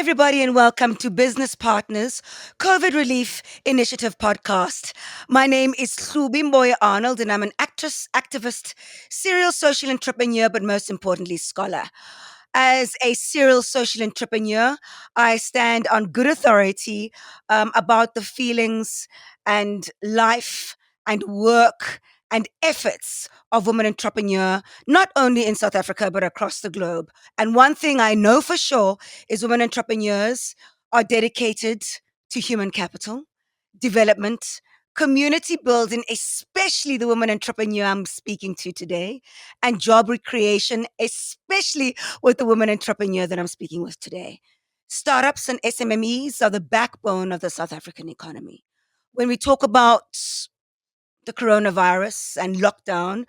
everybody, and welcome to Business Partners COVID Relief Initiative podcast. My name is Mboya-Arnold, and I'm an actress, activist, serial social entrepreneur, but most importantly, scholar. As a serial social entrepreneur, I stand on good authority about the feelings and life and work and efforts of women entrepreneur, not only in South Africa, but across the globe. And one thing I know for sure is women entrepreneurs are dedicated to human capital, development, community building, especially the women entrepreneur I'm speaking to today, and job recreation, especially with the women entrepreneur that I'm speaking with today. Startups and SMMEs are the backbone of the South African economy. When we talk about the coronavirus and lockdown,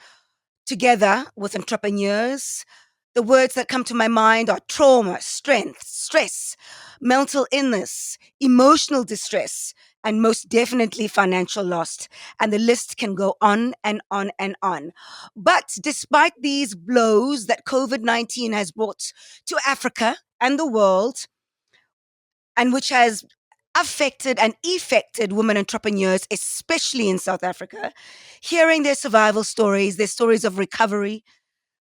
together with entrepreneurs, the words that come to my mind are trauma, strength, stress, mental illness, emotional distress, and most definitely financial loss. And the list can go on and on and on. But despite these blows that COVID 19 has brought to Africa and the world, and which has affected and affected women entrepreneurs, especially in South Africa, hearing their survival stories, their stories of recovery,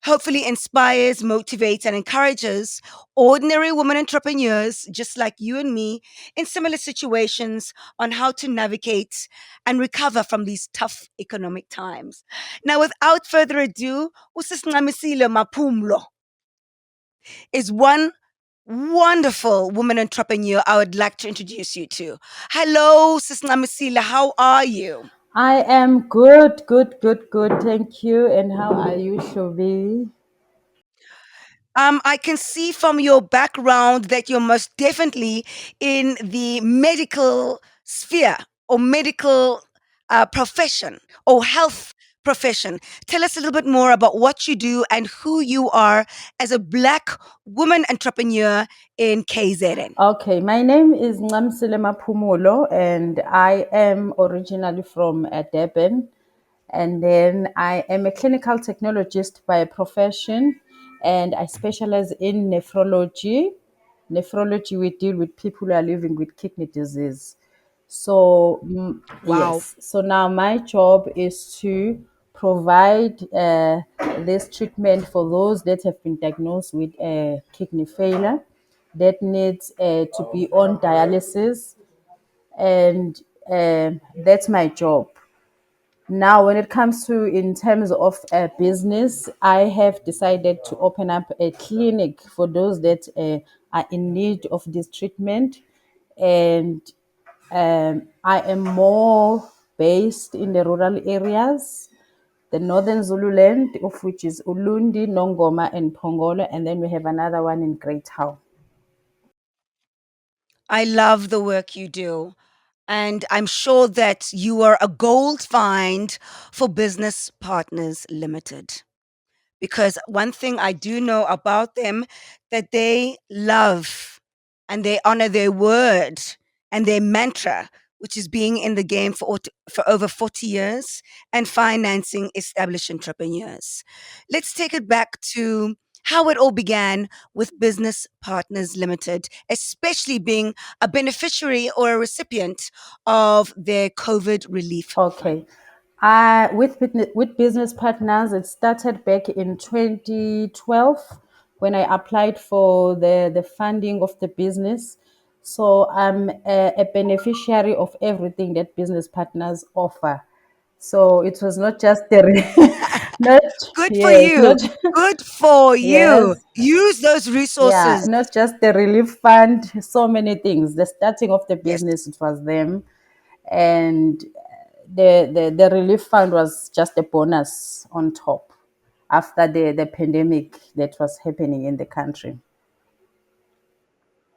hopefully inspires, motivates, and encourages ordinary women entrepreneurs just like you and me in similar situations on how to navigate and recover from these tough economic times. Now, without further ado, Ncamisile Maphumulo is one wonderful woman entrepreneur I would like to introduce you to. Hello, Sis Ncamisile, how are you? I am good, good, good, good. Thank you. And how are you, Shobi? I can see from your background that you're most definitely in the medical sphere or medical profession or health profession. Tell us a little bit more about what you do and who you are as a Black woman entrepreneur in KZN. Okay, my name is Ncamisile Maphumulo, and I am originally from Durban. And then I am a clinical technologist by profession, and I specialize in nephrology. Nephrology, we deal with people who are living with kidney disease. So, Wow. yes. So now my job is to provide this treatment for those that have been diagnosed with kidney failure that needs to be on dialysis. And that's my job. Now, when it comes to in terms of business, I have decided to open up a clinic for those that are in need of this treatment, and I am more based in the rural areas, the northern Zululand, of which is Ulundi, Nongoma, and Pongolo, and then we have another one in Great Howe. I love the work you do. And I'm sure that you are a gold find for Business Partners Limited. Because one thing I do know about them that they love and they honor their word and their mantra, which is being in the game for over 40 years and financing established entrepreneurs. Let's take it back to how it all began with Business Partners Limited, especially being a beneficiary or a recipient of their COVID relief fund. Okay. With business partners, it started back in 2012 when I applied for the funding of the business. So I'm a beneficiary of everything that business partners offer. So it was not just not Good for yes, you. not Good for you. yes, Use those yeah, resources. not just the relief fund. So many things. The starting of the Yes. business, it was them, and the relief fund was just a bonus on top after the pandemic that was happening in the country.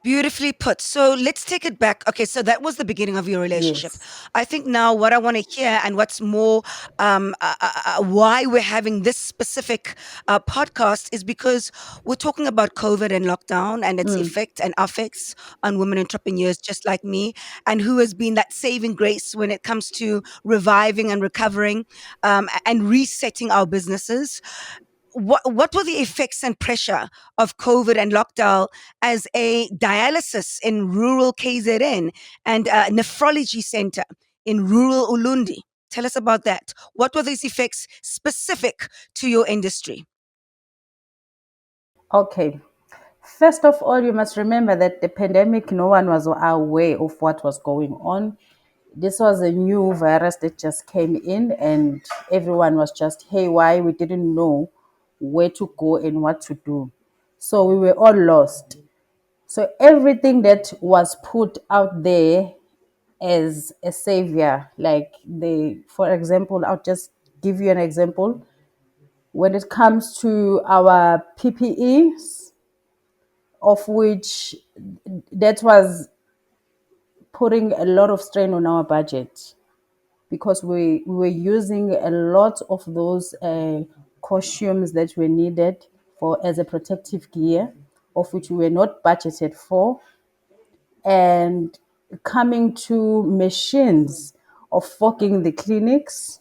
Beautifully put. So let's take it back. Okay, so that was the beginning of your relationship. Yes. I think now what I want to hear and what's more, why we're having this specific podcast is because we're talking about COVID and lockdown and its effect and affects on women entrepreneurs just like me, and who has been that saving grace when it comes to reviving and recovering and resetting our businesses. what were the effects and pressure of COVID and lockdown as a dialysis in rural KZN and a nephrology center in rural Ulundi? Tell us about that. What were these effects specific to your industry? Okay. First of all, you must remember that the pandemic, no one was aware of what was going on. This was a new virus that just came in, and everyone was just haywire. We didn't know where to go and what to do. So we were all lost. So everything that was put out there as a savior, like for example, I'll just give you an example. When it comes to our PPEs, of which that was putting a lot of strain on our budget because we were using a lot of those costumes that were needed for as a protective gear, of which we were not budgeted for, and coming to machines of fogging the clinics,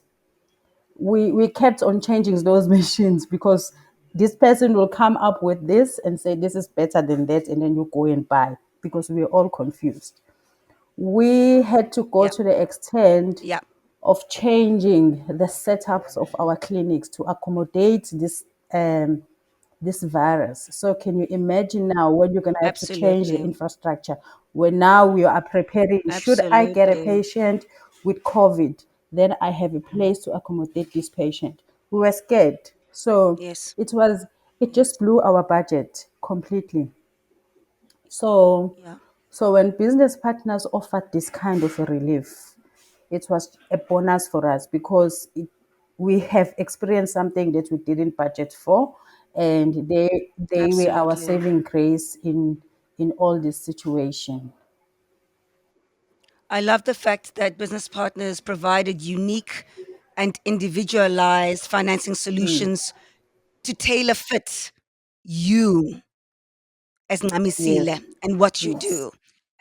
we kept on changing those machines because this person will come up with this and say this is better than that, and then you go and buy because we were all confused. We had to go Yeah, to the extent yeah, of changing the setups of our clinics to accommodate um, this virus. So can you imagine now when you're going to have to change the absolutely. infrastructure? When now we are preparing, should I get a Absolutely. patient with COVID, then I have a place to accommodate this patient. We were scared. So Yes, it yes, just blew our budget completely. So yeah. so when business partners offered this kind of a relief, it was a bonus for us because we have experienced something that we didn't budget for, and they were our Absolutely. saving grace in all this situation. I love the fact that business partners provided unique and individualized financing solutions to tailor fit you as Yes, Ncamisile and what you yes. do.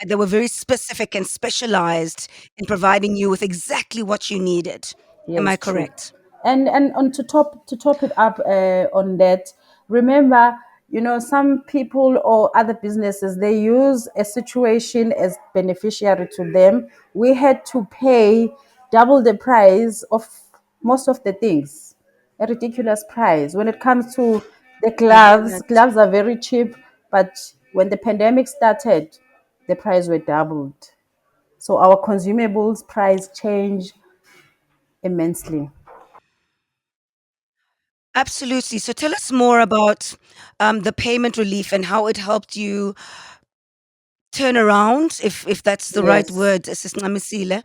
And they were very specific and specialized in providing you with exactly what you needed. Am I Yes, true. correct? And on to top it up on that, remember, some people or other businesses, they use a situation as beneficiary to them. We had to pay double the price of most of the things, a ridiculous price. When it comes to the I hear gloves, that. gloves are very cheap, but when the pandemic started, the price were doubled. So our consumables price changed immensely. Absolutely. So tell us more about the payment relief and how it helped you turn around, if that's the right Yes. word, Sis Ncamisile,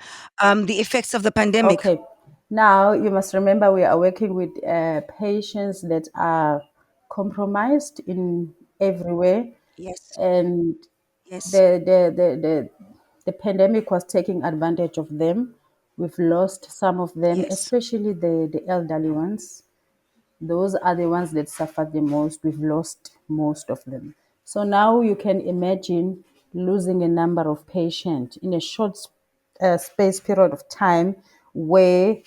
the effects of the pandemic. Okay. Now you must remember we are working with patients that are compromised in every way, Yes, and yes, the pandemic was taking advantage of them. We've lost some of them, yes. especially the elderly ones. Those are the ones that suffered the most. We've lost most of them. So now you can imagine losing a number of patients in a short space period of time where,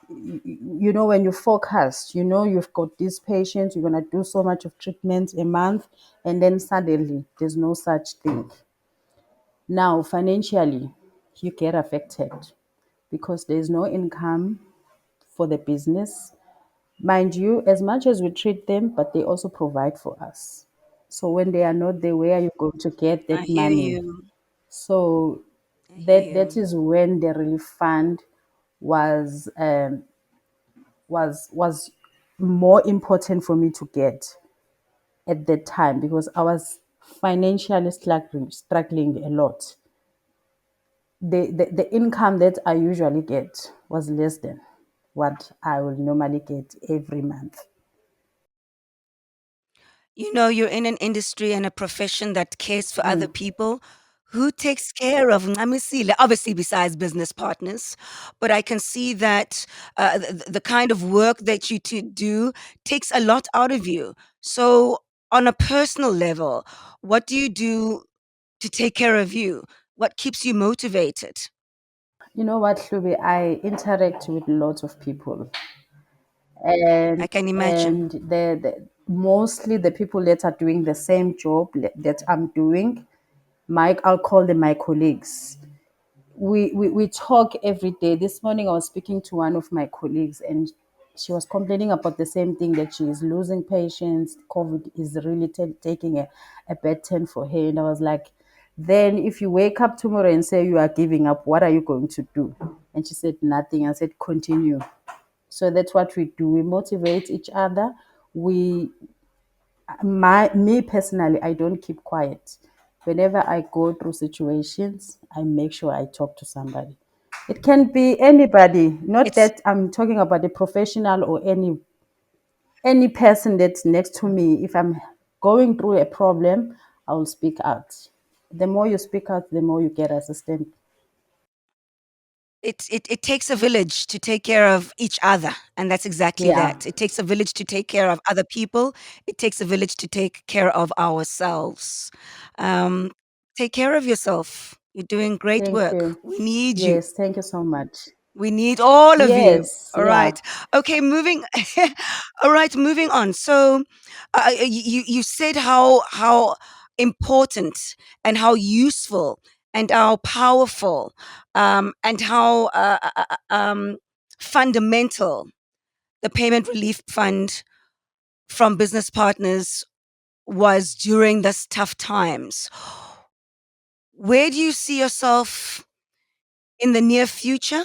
when you forecast, you've got these patients, you're going to do so much of treatment a month, and then suddenly there's no such thing. Now, financially, you get affected because there's no income for the business. Mind you, as much as we treat them, but they also provide for us. So when they are not there, where are you going to get I that hear money? you. So I hear that you. is when the relief fund was was more important for me to get at that time because I was financially struggling a lot. The income that I usually get was less than what I would normally get every month. You're in an industry and a profession that cares for other people. Who takes care of Ncamisile? Obviously, besides business partners, but I can see that the kind of work that you do takes a lot out of you. So, on a personal level, what do you do to take care of you? What keeps you motivated? You know what, Hlubi? I interact with lots of people. I and can imagine. the mostly the people that are doing the same job that I'm doing, I'll call them my colleagues. We talk every day. This morning I was speaking to one of my colleagues, and she was complaining about the same thing, that she is losing patients. COVID is really taking a bad turn for her. And I was like, then if you wake up tomorrow and say you are giving up, what are you going to do? And she said, nothing. I said, continue. So that's what we do. We motivate each other. We Me personally, I don't keep quiet. Whenever I go through situations, I make sure I talk to somebody. It can be anybody, not It's that I'm talking about a professional or any person that's next to me. If I'm going through a problem, I will speak out. The more you speak out, the more you get assistance. it takes a village to take care of each other, and that's exactly Yeah. that. It takes a village to take care of other people. It takes a village to take care of ourselves. Um, take care of yourself. You're doing great Thank work. you. We need you. Yes, thank you so much. We need all of you. Yes, All yeah. right. Okay, moving all right, moving on. So, you said how important and how useful and how powerful, and how fundamental the payment relief fund from business partners was during this tough times. Where do you see yourself in the near future,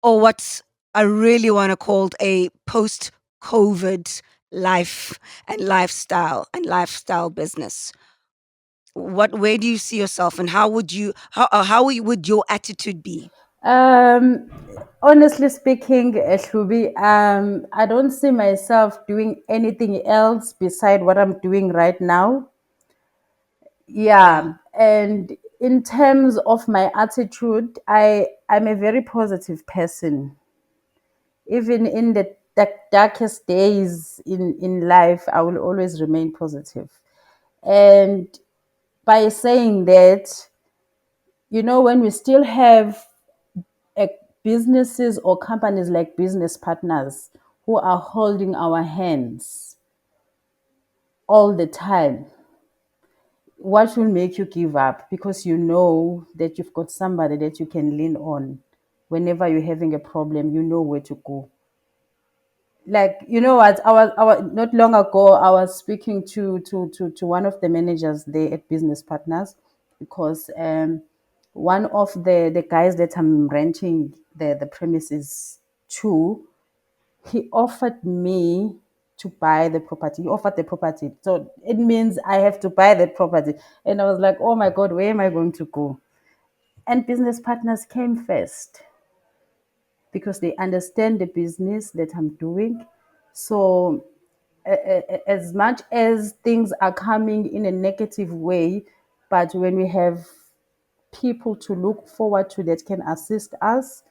or what I really want to call a post COVID life and lifestyle business? Where do you see yourself, and would your attitude be? Um, Honestly speaking, Shubi, I don't see myself doing anything else beside what I'm doing right now. Yeah. Yeah, and in terms of my attitude, I'm a very positive person. Even in the darkest days in life, I will always remain positive. And by saying that, when we still have uh, businesses or companies like business partners who are holding our hands all the time, what will make you give up? Because you know that you've got somebody that you can lean on. Whenever you're having a problem, you know where to go. Like, what, not long ago I was speaking to one of the managers there at business partners, because one of the guys that I'm renting the premises to, he offered me to buy the property. He offered the property. So it means I have to buy the property. And I was like, oh my God, where am I going to go? And business partners came first because they understand the business that I'm doing. So as much as things are coming in a negative way, but when we have people to look forward to that can assist us,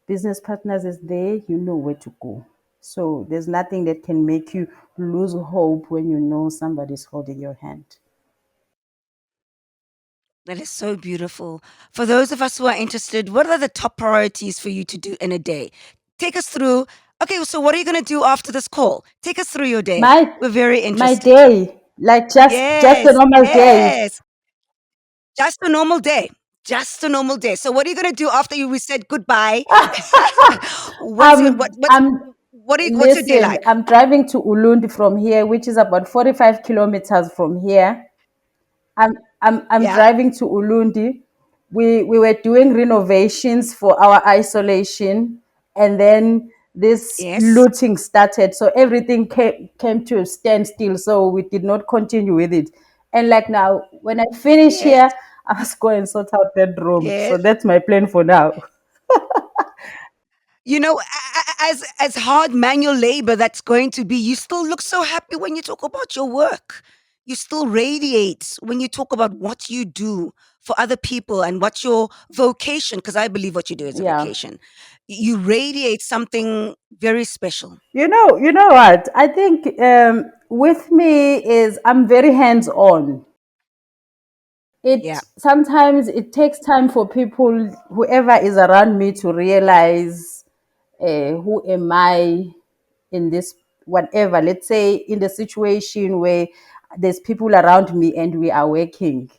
business partners is there, you know where to go. So there's nothing that can make you lose hope when you know somebody's holding your hand. That is so beautiful. For those of us who are interested, what are the top priorities for you to do in a day? Take us through. Okay, so what are you going to do after this call? Take us through your day. My We're very my interested. day, like just a Yes, normal day. yes. Just a normal day. Just a normal day. So what are you gonna do after we said goodbye? Um, I'm What's your day Listen, like? I'm driving to Ulundi from here, which is about 45 kilometers from here. I'm Yeah? driving to Ulundi. We were doing renovations for our isolation, and then this Yes. looting started. So everything came to a standstill. So we did not continue with it. And like now, when I finish Yes. here, I must go and sort out that room. So Yes. that's my plan for now. You know, as hard manual labor that's going to be, you still look so happy when you talk about your work. You still radiate when you talk about what you do for other people and what's your vocation, because I believe what you do is a Yeah. vocation. You radiate something very special. You know what? I think with me is I'm very hands on. Yeah. It sometimes it takes time for people, whoever is around me, to realize who am I in this whatever, let's say in the situation where there's people around me and we are working.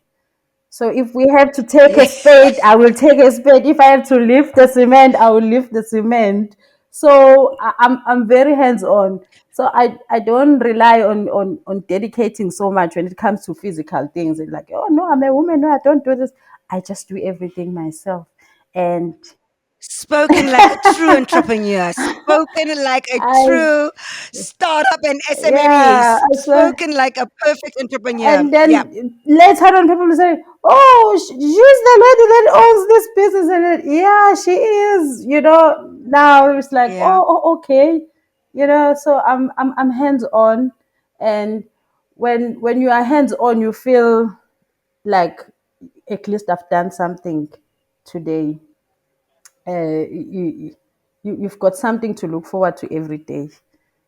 So if we have to take a spade, Yes. I will take a spade. If I have to lift the cement, I will lift the cement. So I'm very hands on. So I don't rely on dedicating so much when it comes to physical things. It's like, oh no, I'm a woman. No, I don't do this. I just do everything myself. And Spoken like a true entrepreneur, spoken like a I true startup and yeah, SMMEs, so spoken like a perfect entrepreneur. and Yeah. then later on people will say, oh, she's the lady that owns this business. And then, yeah, she is, now it's like, Yeah. okay, so I'm hands on. And when you are hands on, you feel like at least I've done something today. You've got something to look forward to every day.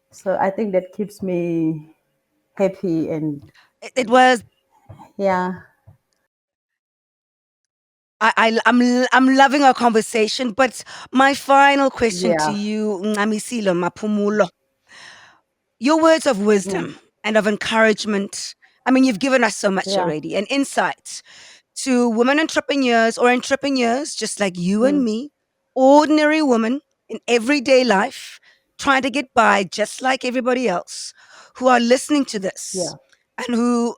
So I think that keeps me happy. And It was yeah, I'm loving our conversation, but my final question to yeah, you, Ncamisile Maphumulo, your words of wisdom mm, and of encouragement. I mean, you've given us so much yeah, already, and insights to women entrepreneurs or entrepreneurs just like you and mm, me, ordinary women in everyday life, trying to get by just like everybody else, who are listening to yeah, this and who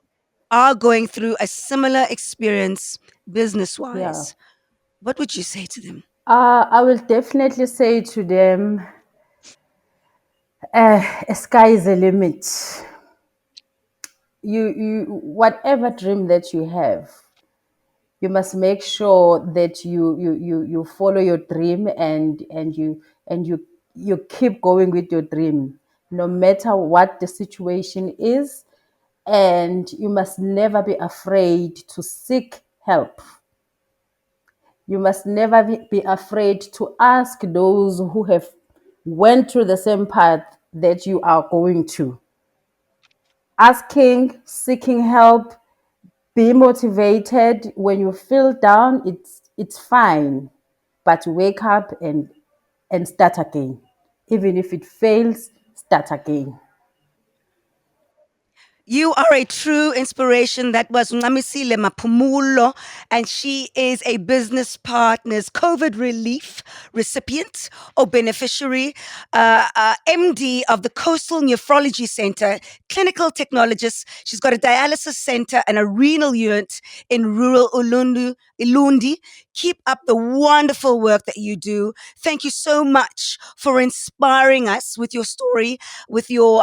are going through a similar experience business yeah. wise. What would you say to them? I will definitely say to them, sky is the limit. You, whatever dream that you have, you must make sure that you follow your dream, and you keep going with your dream, no matter what the situation is. And you must never be afraid to seek help. You must never be afraid to ask those who have went through the same path that you are going to. Asking, seeking help, be motivated. When you feel down, it's fine, but wake up and start again. Even if it fails, start again. You are a true inspiration. That was Ncamisile Maphumulo, and she is a business partners COVID relief recipient or beneficiary, MD of the Coastal Nephrology Center, clinical technologist. She's got a dialysis center and a renal unit in rural Ilundi. Keep up the wonderful work that you do. Thank you so much for inspiring us with your story, with your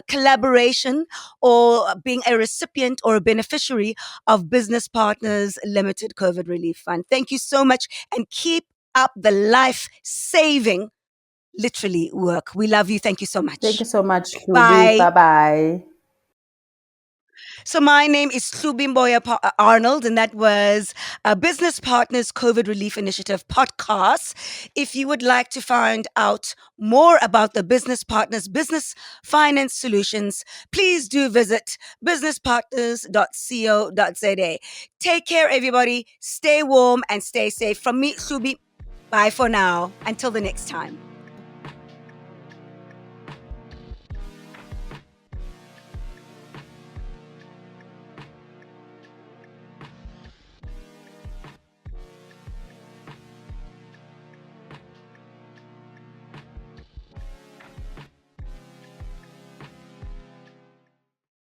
collaboration, or being a recipient or a beneficiary of Business Partners Limited COVID Relief Fund. Thank you so much and keep up the life saving, literally, work. We love you. Thank you so Thank much. you so much, Shubi. Bye. Bye bye. So my name is Mboya-Arnold, and that was a Business Partners COVID Relief Initiative podcast. If you would like to find out more about the Business Partners Business Finance Solutions, please do visit businesspartners.co.za. Take care, everybody. Stay warm and stay safe. From me, Subi, bye for now. Until the next time.